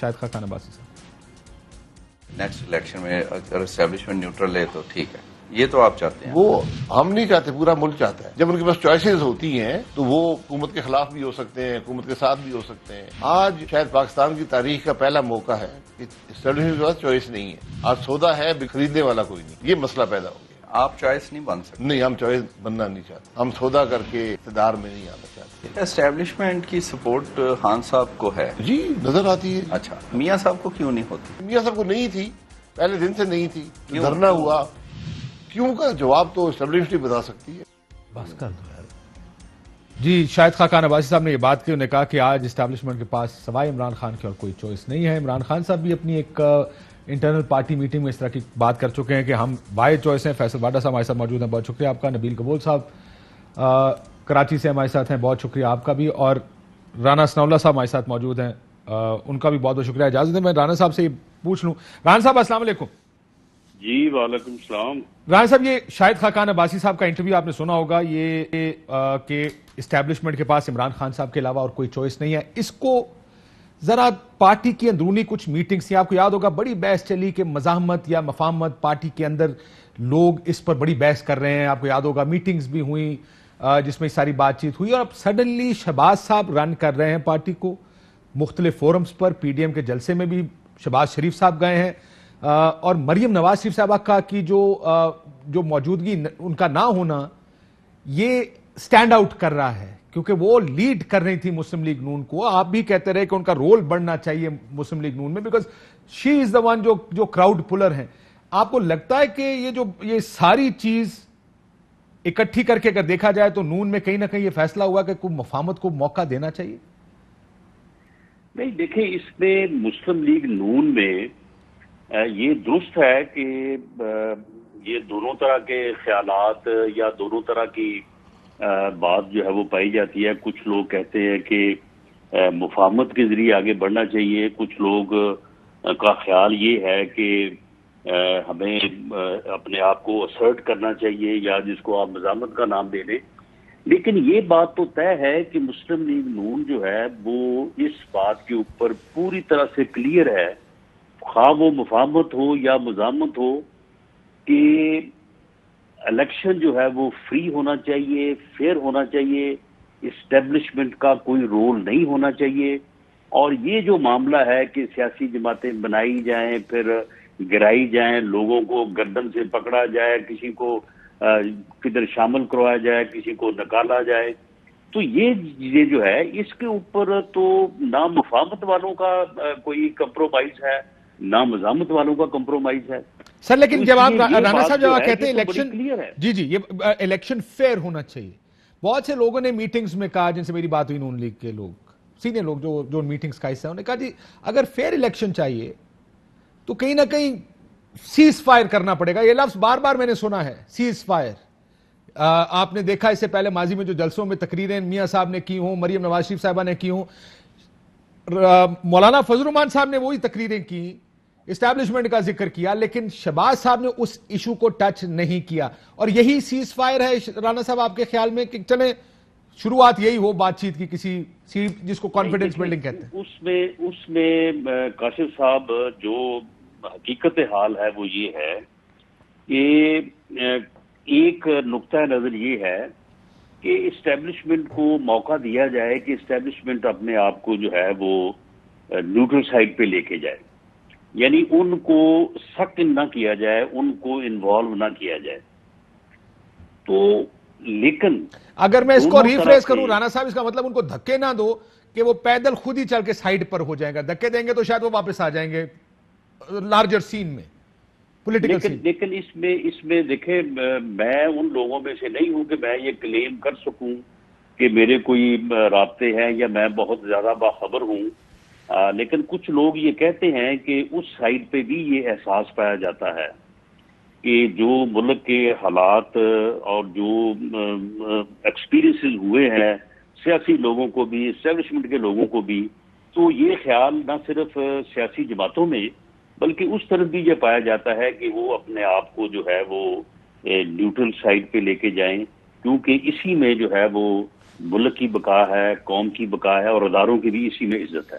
شاہد خاقان عباسی صاحب؟ Next election میں اگر اسٹیبلشمنٹ نیوٹرل ہے تو ٹھیک ہے، یہ تو آپ چاہتے ہیں؟ وہ ہم نہیں چاہتے، پورا ملک چاہتا ہے. جب ان کے پاس چوائسیز ہوتی ہیں تو وہ حکومت کے خلاف بھی ہو سکتے ہیں، حکومت کے ساتھ بھی ہو سکتے ہیں. آج شاید پاکستان کی تاریخ کا پہلا موقع ہے کہ اسٹیبلشمنٹ کے پاس چوائس نہیں ہے. آج سودا ہے، خریدنے والا کوئی نہیں. یہ مسئلہ پیدا ہو گیا. آپ چوائس نہیں بن سکتے؟ نہیں، ہم چوائس بننا نہیں چاہتے. ہم سودا کر کے اقتدار میں نہیں آنا چاہتے. اسٹیبلشمنٹ کی سپورٹ خان صاحب کو ہے؟ جی نظر آتی ہے. اچھا، میاں صاحب کو کیوں نہیں ہوتی؟ میاں صاحب کو نہیں تھی، پہلے دن سے نہیں تھی. دھرنا ہوا کیوں کا جواب تو اسٹیبلشمنٹ ہی بتا سکتی ہے. بس کر دو یار. جی شاہد خاقان عباسی صاحب نے یہ بات کی، انہوں نے کہا کہ آج اسٹیبلشمنٹ کے پاس سوائے عمران خان کے اور کوئی چوائس نہیں ہے. عمران خان صاحب بھی اپنی ایک انٹرنل پارٹی میٹنگ میں اس طرح کی بات کر چکے ہیں کہ ہم واحد چوائس ہیں. فیصل واڈا صاحب ہمارے ساتھ موجود ہیں، بہت شکریہ آپ کا. نبیل قبول صاحب کراچی سے ہمارے ساتھ ہیں، بہت شکریہ آپ کا بھی. اور رانا ثناءاللہ صاحب ہمارے ساتھ موجود ہیں، ان کا بھی بہت بہت شکریہ. اجازت ہے میں رانا صاحب سے یہ پوچھ لوں. رانا صاحب السلام علیکم. جی وعلیکم السلام. رانا صاحب یہ شاہد خاقان عباسی صاحب کا انٹرویو آپ نے سنا ہوگا، یہ کہ اسٹیبلشمنٹ کے پاس عمران خان صاحب کے علاوہ اور کوئی چوائس نہیں ہے. اس کو ذرا پارٹی کی اندرونی کچھ میٹنگز تھیں، آپ کو یاد ہوگا بڑی بحث چلی کہ مزاحمت یا مفاہمت، پارٹی کے اندر لوگ اس پر بڑی بحث کر رہے ہیں. آپ کو یاد ہوگا میٹنگز بھی ہوئیں جس میں ساری بات چیت ہوئی، اور اب سڈنلی شہباز صاحب رن کر رہے ہیں پارٹی کو مختلف فورمز پر. پی ڈی ایم کے جلسے میں بھی شہباز شریف صاحب گئے ہیں، اور مریم نواز شریف صاحبہ کا کی جو موجودگی، ان کا نہ ہونا یہ سٹینڈ آؤٹ کر رہا ہے کیونکہ وہ لیڈ کر رہی تھی مسلم لیگ نون کو. آپ بھی کہتے رہے کہ ان کا رول بڑھنا چاہیے مسلم لیگ نون میں، because she is the one جو کراؤڈ پلر ہیں. آپ کو لگتا ہے کہ یہ ساری چیز اکٹھی کر کے اگر دیکھا جائے تو نون میں کہیں نہ کہیں یہ فیصلہ ہوا کہ کوئی مفاہمت کو موقع دینا چاہیے؟ نہیں دیکھیں، اس میں مسلم لیگ نون میں یہ درست ہے کہ یہ دونوں طرح کے خیالات یا دونوں طرح کی بات جو ہے وہ پائی جاتی ہے. کچھ لوگ کہتے ہیں کہ مفاہمت کے ذریعے آگے بڑھنا چاہیے، کچھ لوگ کا خیال یہ ہے کہ ہمیں اپنے آپ کو اسرٹ کرنا چاہیے، یا جس کو آپ مزاحمت کا نام دے دیں. لیکن یہ بات تو طے ہے کہ مسلم لیگ نون جو ہے وہ اس بات کے اوپر پوری طرح سے کلیئر ہے، خواہ وہ مفاہمت ہو یا مزاحمت ہو، کہ الیکشن جو ہے وہ فری ہونا چاہیے، فیئر ہونا چاہیے، اسٹیبلشمنٹ کا کوئی رول نہیں ہونا چاہیے. اور یہ جو معاملہ ہے کہ سیاسی جماعتیں بنائی جائیں پھر گرائی جائیں، لوگوں کو گردن سے پکڑا جائے، کسی کو کدھر شامل کروایا جائے، کسی کو نکالا جائے، تو یہ جو ہے اس کے اوپر تو نہ مفاہمت والوں کا کوئی کمپرومائز ہے، نہ مزاحمت والوں کا کمپرومائز ہے. سر لیکن جب آپ رانا صاحب جب آپ کہتے ہیں الیکشن جی یہ الیکشن فیئر ہونا چاہیے، بہت سے لوگوں نے میٹنگز میں کہا، جن سے میری بات ہوئی نون لیگ کے لوگ، سینئر لوگ جو میٹنگز کا حصہ ہیں، انہوں نے کہا جی اگر فیئر الیکشن چاہیے تو کہیں نہ کہیں سیز فائر کرنا پڑے گا. یہ لفظ بار بار میں نے سنا ہے، سیز فائر. آپ نے دیکھا اس سے پہلے ماضی میں جو جلسوں میں تقریریں میاں صاحب نے کی ہوں، مریم نواز شریف صاحبہ نے کی ہوں، مولانا فضل الرحمان صاحب نے وہی تقریریں کی، اسٹیبلشمنٹ کا ذکر کیا، لیکن شہباز صاحب نے اس ایشو کو ٹچ نہیں کیا. اور یہی سیز فائر ہے رانا صاحب آپ کے خیال میں، کہ چلیں شروعات یہی ہو بات چیت کی کسی سیٹ جس کو کانفیڈنس بلڈنگ کہتے ہیں؟ اس میں کاشف صاحب جو حقیقت حال ہے وہ یہ ہے کہ ایک نقطہ نظر یہ ہے کہ اسٹیبلشمنٹ کو موقع دیا جائے کہ اسٹیبلشمنٹ اپنے آپ کو جو ہے وہ نیوٹرل سائڈ پہ لے کے جائے، یعنی ان کو سخت نہ کیا جائے، ان کو انوالو نہ کیا جائے. تو لیکن اگر میں اس کو ریفریز کروں رانا صاحب، اس کا مطلب ان کو دھکے نہ دو کہ وہ پیدل خود ہی چل کے سائیڈ پر ہو جائیں گا. دھکے دیں گے تو شاید وہ واپس آ جائیں گے لارجر سین میں، پولیٹیکل سین. لیکن اس میں دیکھیں، میں ان لوگوں میں سے نہیں ہوں کہ میں یہ کلیم کر سکوں کہ میرے کوئی رابطے ہیں یا میں بہت زیادہ باخبر ہوں. لیکن کچھ لوگ یہ کہتے ہیں کہ اس سائڈ پہ بھی یہ احساس پایا جاتا ہے کہ جو ملک کے حالات اور جو ایکسپیرینسز ہوئے ہیں سیاسی لوگوں کو بھی، اسٹیبلشمنٹ کے لوگوں کو بھی، تو یہ خیال نہ صرف سیاسی جماعتوں میں بلکہ اس طرف بھی یہ پایا جاتا ہے کہ وہ اپنے آپ کو جو ہے وہ نیوٹرل سائڈ پہ لے کے جائیں، کیونکہ اسی میں جو ہے وہ ملک کی بقا ہے، قوم کی بقا ہے، اور اداروں کی بھی اسی میں عزت ہے.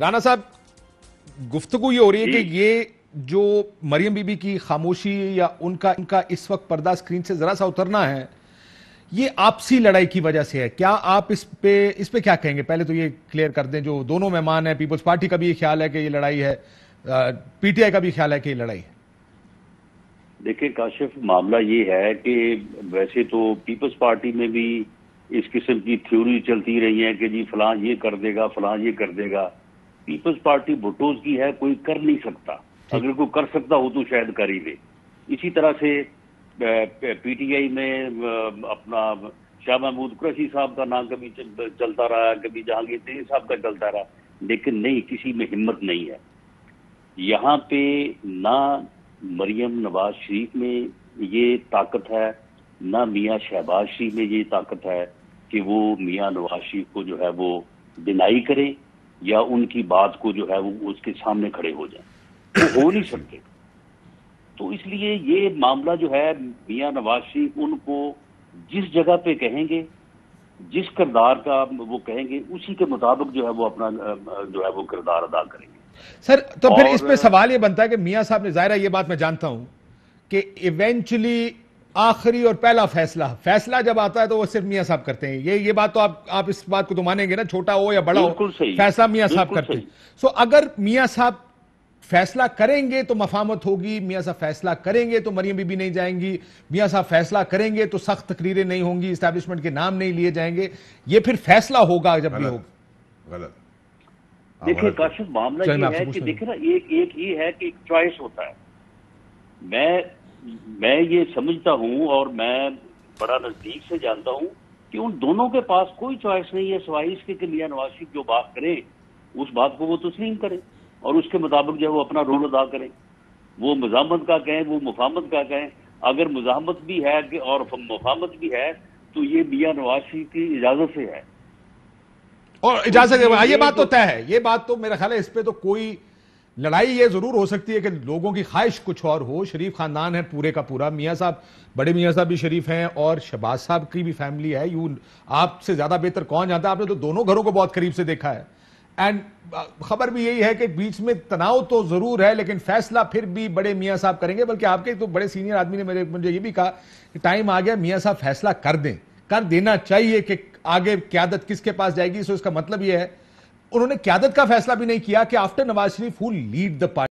رانا صاحب گفتگو یہ ہو رہی ہے کہ جی۔ یہ جو مریم بی بی کی خاموشی یا ان کا اس وقت پردہ اسکرین سے ذرا سا اترنا ہے، یہ آپسی لڑائی کی وجہ سے ہے. کیا آپ اس پہ کیا کہیں گے؟ پہلے تو یہ کلیئر کر دیں، جو دونوں مہمان ہیں، پیپلز پارٹی کا بھی یہ خیال ہے کہ یہ لڑائی ہے، پی ٹی آئی کا بھی خیال ہے کہ یہ لڑائی ہے. دیکھیں کاشف، معاملہ یہ ہے کہ ویسے تو پیپلز پارٹی میں بھی اس قسم کی تھیوری چلتی رہی ہے کہ جی فلاں یہ کر دے گا، فلاں یہ کر دے گا. پیپلز پارٹی بھٹوز کی ہے، کوئی کر نہیں سکتا. اگر کوئی کر سکتا ہو تو شاید کر ہی لے. اسی طرح سے پی ٹی آئی میں اپنا شاہ محمود قریشی صاحب کا نام کبھی چلتا رہا، کبھی جہانگیر تیری صاحب کا چلتا رہا، لیکن نہیں، کسی میں ہمت نہیں ہے. یہاں پہ نہ مریم نواز شریف میں یہ طاقت ہے، نہ میاں شہباز شریف میں یہ طاقت ہے کہ وہ میاں نواز شریف کو جو ہے وہ ڈینائی کریں یا ان کی بات کو جو ہے وہ اس کے سامنے کھڑے ہو جائیں. وہ ہو نہیں سکتے. تو اس لیے یہ معاملہ جو ہے میاں نواز شریف ان کو جس جگہ پہ کہیں گے، جس کردار کا وہ کہیں گے، اسی کے مطابق جو ہے وہ اپنا جو ہے وہ کردار ادا کریں گے. سر تو پھر اس پہ سوال یہ بنتا ہے کہ میاں صاحب نے، ظاہر ہے یہ بات میں جانتا ہوں کہ ایونچولی آخری اور پہلا فیصلہ جب آتا ہے تو وہ صرف میاں صاحب کرتے ہیں. یہ بات تو آپ اس بات کو تو مانیں گے نا، چھوٹا ہو یا بڑا ہو، بالکل صحیح، فیصلہ میاں صاحب بالکل کرتے ہیں. صحیح. سو اگر میاں صاحب فیصلہ کریں گے تو مفاہمت ہوگی، میاں صاحب فیصلہ کریں گے تو مریم بی بی نہیں جائیں گی، میاں صاحب فیصلہ کریں گے تو سخت تقریریں نہیں ہوں گی، اسٹیبلشمنٹ کے نام نہیں لیے جائیں گے. یہ پھر فیصلہ ہوگا جب بھی ہوگا. غلط. دیکھیں کاشف، معاملہ چلیں میں یہ آپ سے ہے کہ پوچھنا دیکھیں نا، ایک یہ ہے کہ ایک چوائس ہوتا ہے. میں یہ سمجھتا ہوں اور میں بڑا نزدیک سے جانتا ہوں کہ ان دونوں کے پاس کوئی چوائس نہیں ہے سوائے اس کے کہ میاں نواز شریف جو بات کریں اس بات کو وہ تسلیم کریں اور اس کے مطابق جو ہے وہ اپنا رول ادا کریں. وہ مزاحمت کا کہیں، وہ مفاہمت کا کہیں. اگر مزاحمت بھی ہے اور مفاہمت بھی ہے تو یہ میاں نواز شریف کی اجازت سے ہے. اور اجازت یہ بات تو طے ہے، یہ بات تو میرا خیال ہے اس پہ تو کوئی لڑائی یہ ضرور ہو سکتی ہے کہ لوگوں کی خواہش کچھ اور ہو. شریف خاندان ہے پورے کا پورا، میاں صاحب، بڑے میاں صاحب بھی شریف ہیں اور شہباز صاحب کی بھی فیملی ہے. آپ سے زیادہ بہتر کون جانتا ہے، آپ نے تو دونوں گھروں کو بہت قریب سے دیکھا ہے. اینڈ خبر بھی یہی ہے کہ بیچ میں تناؤ تو ضرور ہے لیکن فیصلہ پھر بھی بڑے میاں صاحب کریں گے. بلکہ آپ کے تو بڑے سینئر آدمی نے مجھے یہ بھی کہا کہ ٹائم آ گیا میاں صاحب فیصلہ کر دینا چاہیے کہ آگے قیادت کس کے پاس جائے گی. سو اس کا مطلب یہ ہے انہوں نے قیادت کا فیصلہ بھی نہیں کیا کہ after Nawaz Sharif who lead the party.